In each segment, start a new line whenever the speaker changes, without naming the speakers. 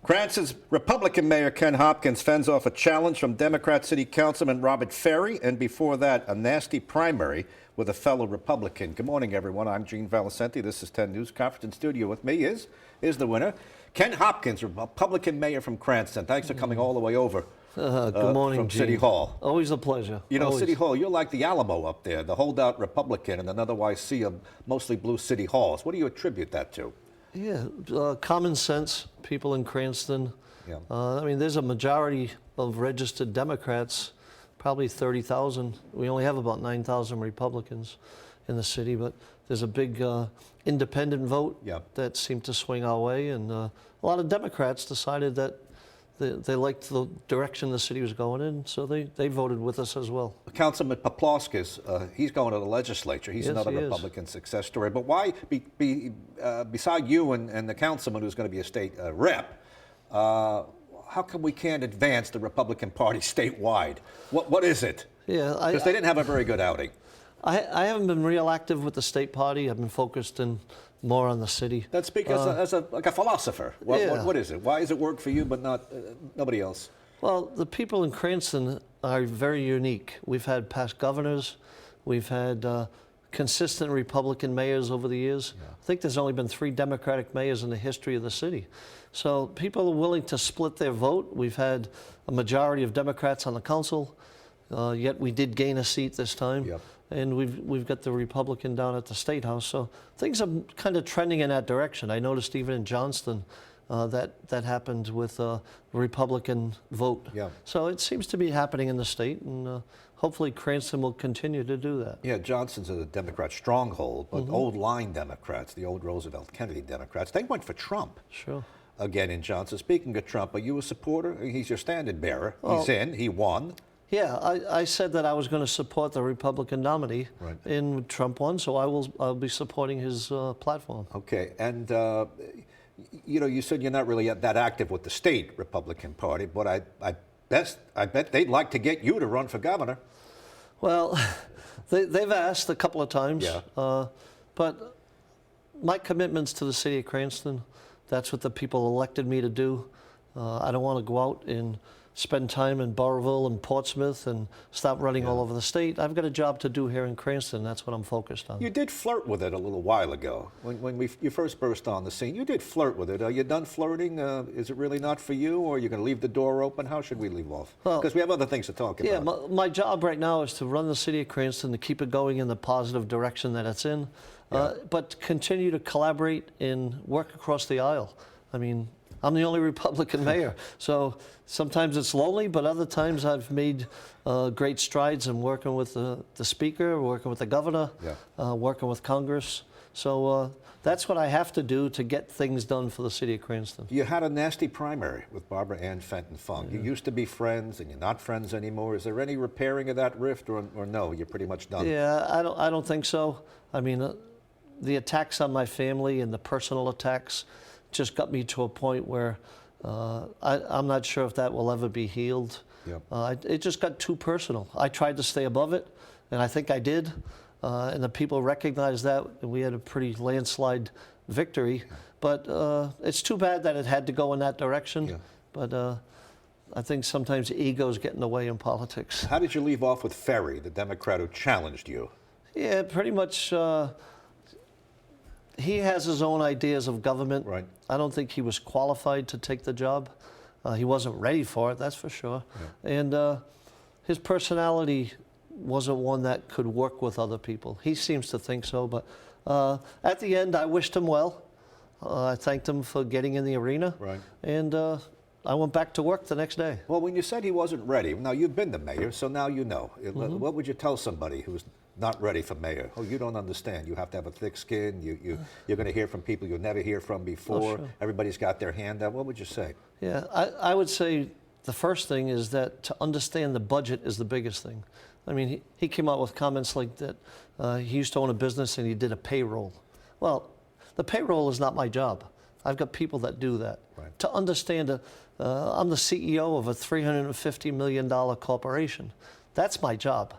Cranston's Republican Mayor Ken Hopkins fends off a challenge from Democrat City Councilman Robert Ferry, and before that, a nasty primary with a fellow Republican. Good morning, everyone. I'm Gene Valicenti. This is 10 News Conference. In studio with me is the winner, Ken Hopkins, Republican Mayor from Cranston. Thanks for coming all the way over.
Good morning,
from
Gene.
City Hall.
Always a pleasure.
You know,
Always.
City Hall, you're like the Alamo up there, the holdout Republican in an otherwise sea of mostly blue city halls. What do you attribute that to?
Yeah, common sense, people in Cranston.
Yeah.
I mean, there's a majority of registered Democrats, probably 30,000. We only have about 9,000 Republicans in the city, but there's a big independent vote that seemed to swing our way, and a lot of Democrats decided that they liked the direction the city was going in, so they voted with us as well.
Councilman Poplawskis, he's going to the legislature. He's another Republican success story. But why, beside you and the councilman who's going to be a state rep, how come we can't advance the Republican Party statewide? What is it?
Yeah,
because they didn't have a very good outing.
I haven't been real active with the state party. I've been focused more on the city.
That's because like a philosopher. What is it? Why does it work for you but not nobody else?
Well, the people in Cranston are very unique. We've had past governors. We've had consistent Republican mayors over the years. Yeah. I think there's only been 3 Democratic mayors in the history of the city. So people are willing to split their vote. We've had a majority of Democrats on the council, yet we did gain a seat this time. Yep. And we've got the Republican down at the State House. So things are kind of trending in that direction. I noticed even in Johnston that happened with a Republican vote. Yeah. So it seems to be happening in the state, and hopefully Cranston will continue to do that.
Yeah, Johnston's a Democrat stronghold, but old line Democrats, the old Roosevelt Kennedy Democrats, they went for Trump.
Sure.
Again in Johnston. Speaking of Trump, are you a supporter? He's your standard bearer. He's in. He won.
Yeah, I said that I was going to support the Republican nominee, and Trump won, so I'll be supporting his platform.
Okay, and you know, you said you're not really that active with the state Republican Party, but I bet they'd like to get you to run for governor.
Well, they've asked a couple of times, but my commitment's to the city of Cranston. That's what the people elected me to do. I don't want to go out and spend time in Burrillville and Portsmouth and stop running all over the state. I've got a job to do here in Cranston. That's what I'm focused on.
You did flirt with it a little while ago when you first burst on the scene. You did flirt with it. Are you done flirting? Is it really not for you, or are you going to leave the door open? How should we leave off? Because we have other things to talk about.
Yeah, my job right now is to run the city of Cranston, to keep it going in the positive direction that it's in, but continue to collaborate and work across the aisle. I mean, I'm the only Republican mayor, so sometimes it's lonely, but other times I've made great strides in working with the speaker, working with the governor, working with Congress. So that's what I have to do to get things done for the city of Cranston.
You had a nasty primary with Barbara Ann Fenton-Funk. You used to be friends, and you're not friends anymore. Is there any repairing of that rift, or no, you're pretty much done?
Yeah, I don't think so. I mean, the attacks on my family and the personal attacks just got me to a point where I'm not sure if that will ever be healed. Yep. It just got too personal. I tried to stay above it, and I think I did. And the people recognized that, and we had a pretty landslide victory. But it's too bad that it had to go in that direction. Yeah. But I think sometimes egos get in the way in politics.
How did you leave off with Ferry, the Democrat who challenged you?
Yeah, pretty much. He has his own ideas of government. Right. I don't think he was qualified to take the job. He wasn't ready for it, that's for sure. Yeah. And his personality wasn't one that could work with other people. He seems to think so, but at the end, I wished him well. I thanked him for getting in the arena. Right. And I went back to work the next day.
Well, when you said he wasn't ready, now you've been the mayor, so now you know. What would you tell somebody who's not ready for mayor? Oh, you don't understand. You have to have a thick skin. You're going to hear from people you'll never hear from before. Oh, sure. Everybody's got their hand out. What would you say?
Yeah, I would say the first thing is that to understand the budget is the biggest thing. I mean, he came out with comments like that. He used to own a business and he did a payroll. Well, the payroll is not my job. I've got people that do that. Right. To understand, I'm the CEO of a $350 million corporation. That's my job.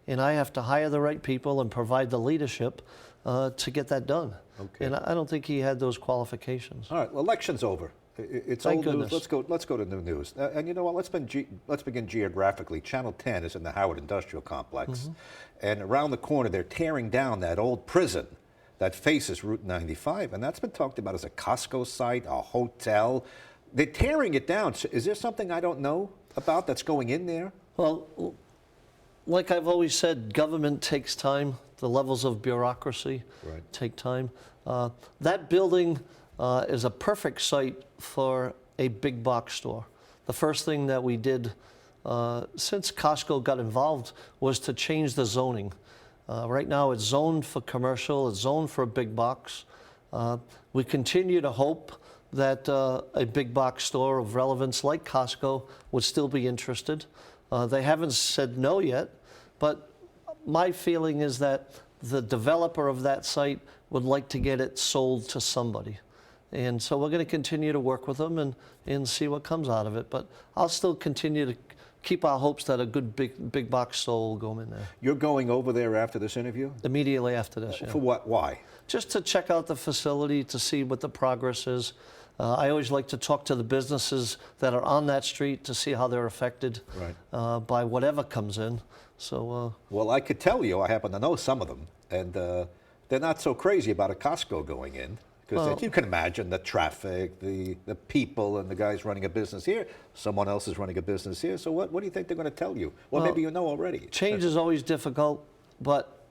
And I have to hire the right people and provide the leadership to get that done. Okay. And I don't think he had those qualifications.
All right, well, election's over. It's
Thank
old news.
goodness.
Let's go to new news. And you know what? Let's begin geographically. Channel 10 is in the Howard Industrial Complex, and around the corner they're tearing down that old prison that faces Route 95, and that's been talked about as a Costco site, a hotel. They're tearing it down. So is there something I don't know about that's going in there?
Well, like I've always said, government takes time. The levels of bureaucracy take time. That building is a perfect site for a big box store. The first thing that we did since Costco got involved was to change the zoning. Right now it's zoned for commercial, it's zoned for a big box. We continue to hope that a big box store of relevance like Costco would still be interested. They haven't said no yet, but my feeling is that the developer of that site would like to get it sold to somebody. And so we're going to continue to work with them and see what comes out of it. But I'll still continue to keep our hopes that a good big box store will go in there.
You're going over there after this interview?
Immediately after this, yeah.
For what? Why?
Just to check out the facility, to see what the progress is. I always like to talk to the businesses that are on that street to see how they're affected by whatever comes in. So,
well, I could tell you, I happen to know some of them, and they're not so crazy about a Costco going in. Because you can imagine the traffic, the people, and the guys running a business here. Someone else is running a business here. So what do you think they're going to tell you? Well, maybe you know already.
Change is always difficult, but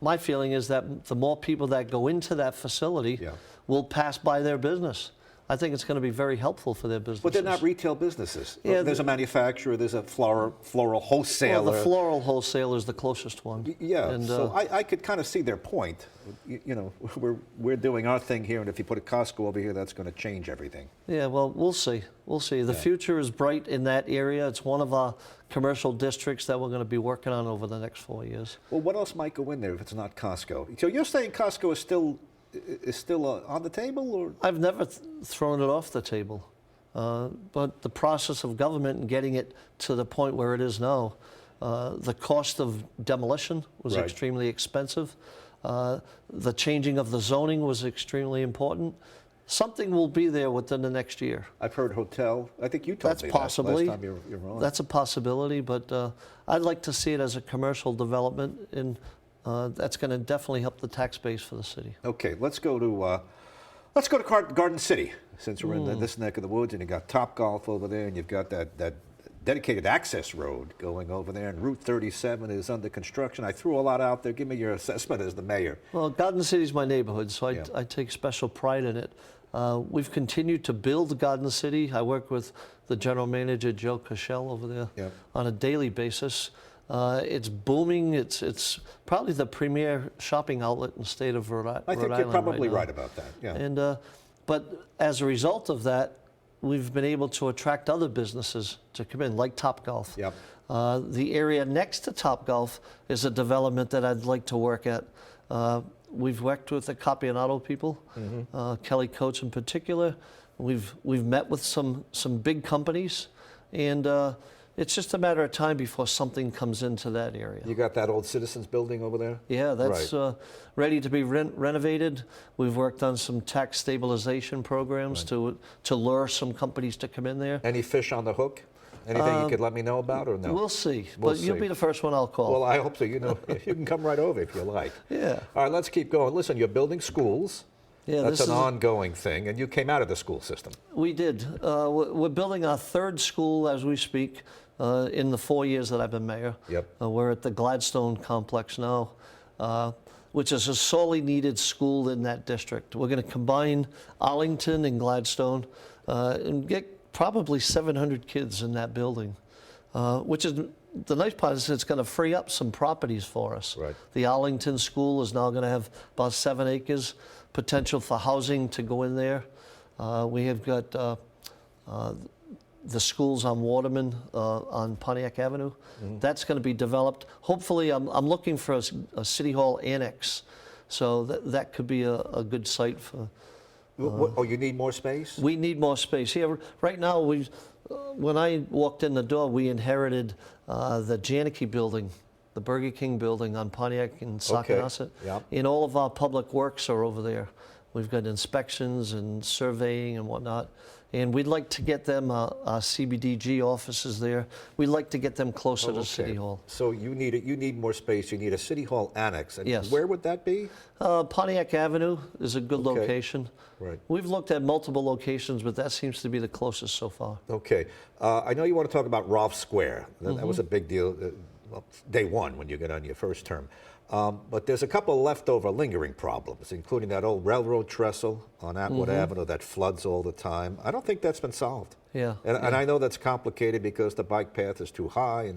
my feeling is that the more people that go into that facility will pass by their business. I think it's going to be very helpful for their businesses.
But they're not retail businesses.
Yeah,
there's a manufacturer, there's a floral wholesaler.
Well, the floral wholesaler is the closest one.
Yeah,
and,
so I could kind of see their point. You know, we're doing our thing here, and if you put a Costco over here, that's going to change everything.
Yeah, well, we'll see. We'll see. The future is bright in that area. It's one of our commercial districts that we're going to be working on over the next 4 years.
Well, what else might go in there if it's not Costco? So you're saying Costco is still on the table, or?
I've never thrown it off the table, but the process of government and getting it to the point where it is now, the cost of demolition was extremely expensive. The changing of the zoning was extremely important. Something will be there within the next year.
I've heard hotel. I think you told me that last time you're wrong.
That's a possibility, but I'd like to see it as a commercial development, and that's going to definitely help the tax base for the city.
Okay, let's go to Garden City, since we're in this neck of the woods, and you got Topgolf over there, and you've got that dedicated access road going over there, and Route 37 is under construction. I threw a lot out there. Give me your assessment as the mayor.
Well, Garden City's my neighborhood, so I take special pride in it. We've continued to build Garden City. I work with the general manager, Joe Cashel, over there on a daily basis. It's booming. It's probably the premier shopping outlet in the state of Rhode Island.
I think you're probably right about that. Yeah.
And but as a result of that, we've been able to attract other businesses to come in, like Topgolf.
Yep.
The area next to Topgolf is a development that I'd like to work at. We've worked with the Capianato people, Kelly Coates in particular. We've met with some big companies, and it's just a matter of time before something comes into that area.
You got that old Citizens building over there?
Yeah, that's ready to be renovated. We've worked on some tax stabilization programs to lure some companies to come in there.
Any fish on the hook? Anything you could let me know about, or no?
We'll see. But you'll be the first one I'll call.
Well, I hope so. You know, you can come right over if you like.
Yeah.
All right, let's keep going. Listen, you're building schools.
Yeah,
that's an ongoing thing, and you came out of the school system.
We did. We're building our third school as we speak in the 4 years that I've been mayor.
Yep.
We're at the Gladstone complex now, which is a sorely needed school in that district. We're going to combine Arlington and Gladstone and get probably 700 kids in that building, which is the nice part is it's going to free up some properties for us.
Right.
The Arlington School is now going to have about 7 acres, potential for housing to go in there. We have got the schools on Waterman on Pontiac Avenue. That's going to be developed. Hopefully, I'm looking for a City Hall annex, so that could be a good site for.
Oh, you need more space?
We need more space. Yeah, right now, when I walked in the door, we inherited the Janicki building, the Burger King building on Pontiac and Saconaset.
Yep.
And all of our public works are over there. We've got inspections and surveying and whatnot. And we'd like to get them CBDG offices there. We'd like to get them closer to City Hall.
So you need more space. You need a City Hall annex. And
Yes.
where would that be?
Pontiac Avenue is a good
Okay.
location.
Right.
We've looked at multiple locations, but that seems to be the closest so far.
Okay. I know you want to talk about Rolfe Square. That was a big deal, well, day one when you get on your first term. But there's a couple leftover lingering problems, including that old railroad trestle on Atwood Avenue that floods all the time. I don't think that's been solved.
Yeah.
And I know that's complicated because the bike path is too high, and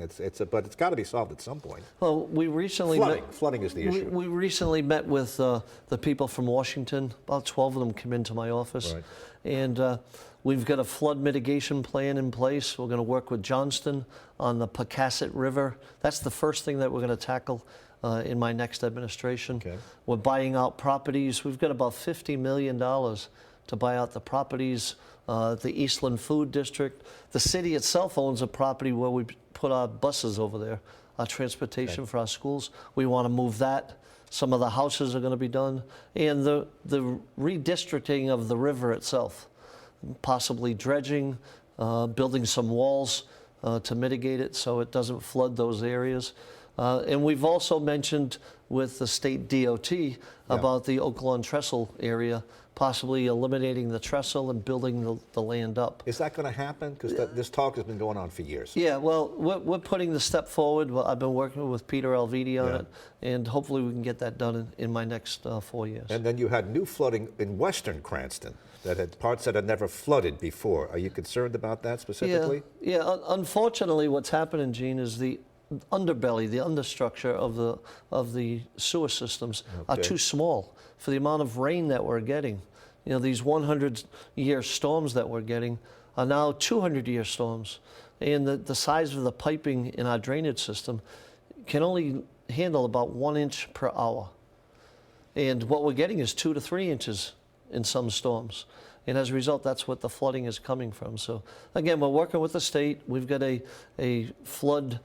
but it's got to be solved at some point.
Well, we recently
Flooding is the issue.
We recently met with the people from Washington. About 12 of them came into my office.
Right.
And we've got a flood mitigation plan in place. We're going to work with Johnston on the Pocasset River. That's the first thing that we're going to tackle in my next administration.
Okay.
We're buying out properties. We've got about $50 million to buy out the properties. The Eastland Food District. The city itself owns a property where we put our buses over there, our transportation for our schools. We want to move that. Some of the houses are going to be done. And the redistricting of the river itself, possibly dredging, building some walls to mitigate it so it doesn't flood those areas. And we've also mentioned with the state DOT about the Oak Lawn Trestle area, possibly eliminating the trestle and building the land up.
Is that going to happen? Because this talk has been going on for years.
Yeah, well, we're putting the step forward. Well, I've been working with Peter Alvidi on it, and hopefully we can get that done in my next 4 years.
And then you had new flooding in western Cranston that had parts that had never flooded before. Are you concerned about that specifically?
Yeah. Unfortunately, what's happening, Gene, is the underbelly, the understructure of the sewer systems are too small for the amount of rain that we're getting. You know, these 100-year storms that we're getting are now 200-year storms. And the size of the piping in our drainage system can only handle about 1 inch per hour. And what we're getting is 2 to 3 inches in some storms. And as a result, that's what the flooding is coming from. So again, we're working with the state. We've got a flood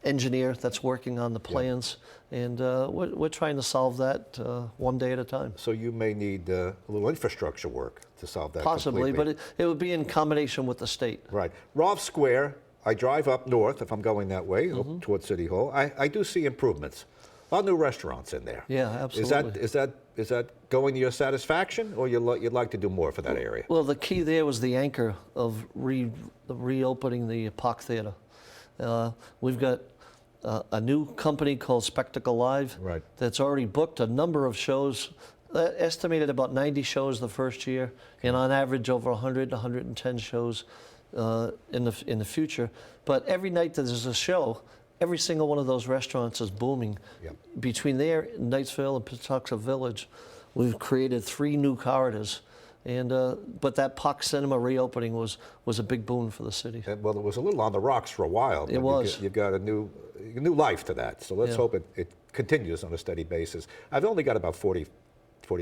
engineer that's working on the plans, and we're trying to solve that one day at a time.
So you may need a little infrastructure work to solve that
Possibly,
completely.
but it would be in combination with the state.
Right. Rolfe Square, I drive up north if I'm going that way, up towards City Hall. I do see improvements. A lot of new restaurants in there.
Yeah, absolutely.
Is that going to your satisfaction, or you'd like to do more for that area?
Well, the key there was the anchor of reopening the Park Theater. We've got a new company called Spectacle Live that's already booked a number of shows, estimated about 90 shows the first year, and on average over 100 to 110 shows in the future. But every night that there's a show, every single one of those restaurants is booming. Between there, Knightsville and Patuxent Village, we've created 3 new corridors. And but that Park Cinema reopening was a big boon for the city.
Well, it was a little on the rocks for a while.
It was.
You've got a new life to that. So let's hope it continues on a steady basis. I've only got about 40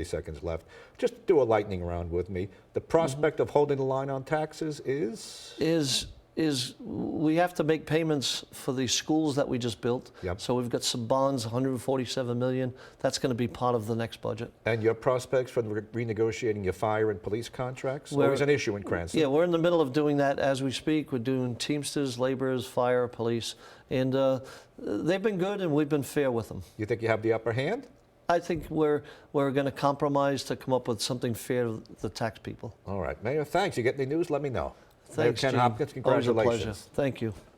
seconds left. Just do a lightning round with me. The prospect of holding the line on taxes is
we have to make payments for the schools that we just built. So we've got some bonds, 147 million. That's going to be part of the next budget.
And your prospects for renegotiating your fire and police contracts? Always an issue in Cranston.
Yeah, we're in the middle of doing that as we speak. We're doing Teamsters, laborers, fire, police, and they've been good, and we've been fair with them.
You think you have the upper hand?
I think we're going to compromise to come up with something fair to the tax people.
All right, Mayor, thanks. You get any news, let me know.
Thanks,
Mayor Ken
Gene.
Hopkins,
Always a
congratulations.
pleasure. Thank you.